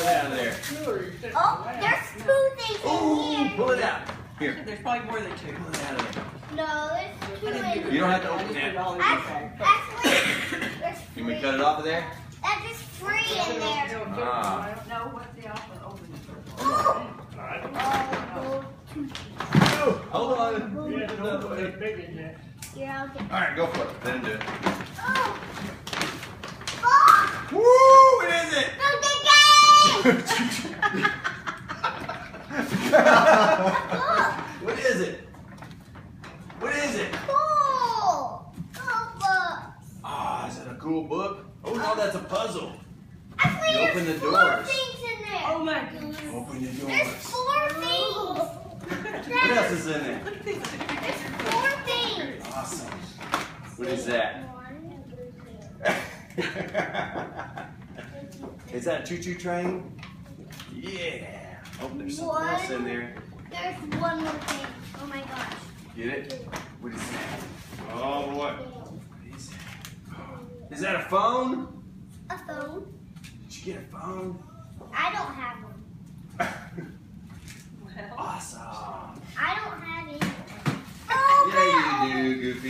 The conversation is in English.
Pull it out of there. Oh, there's 2 things in here. Pull it out. Here. There's probably more than 2. Pull it out of there. No, there's 2 in here. You don't have to open that. Actually, there's 3. You want me to cut it off of there? There's 3 in there. Ah. I don't know what's the offer open. Oh, Hold on. yeah, okay. All right, go for it. Let him do it. Oh. Woo! What is it? What is it? What is it? Cool. Ah, is it a cool book? Oh no, that's a puzzle. Actually, You open the there's 4 doors. things in there. Oh my goodness. Open the There's doors. 4 things. What else is in there? There's 4 things. Awesome. What is that? Is that a Choo Choo Train? Yeah. Oh, there's something else in there. There's 1 more thing. Oh my gosh. Get it? What is that? Oh boy. What is that? Is that a phone? A phone? Did you get a phone? I don't have one.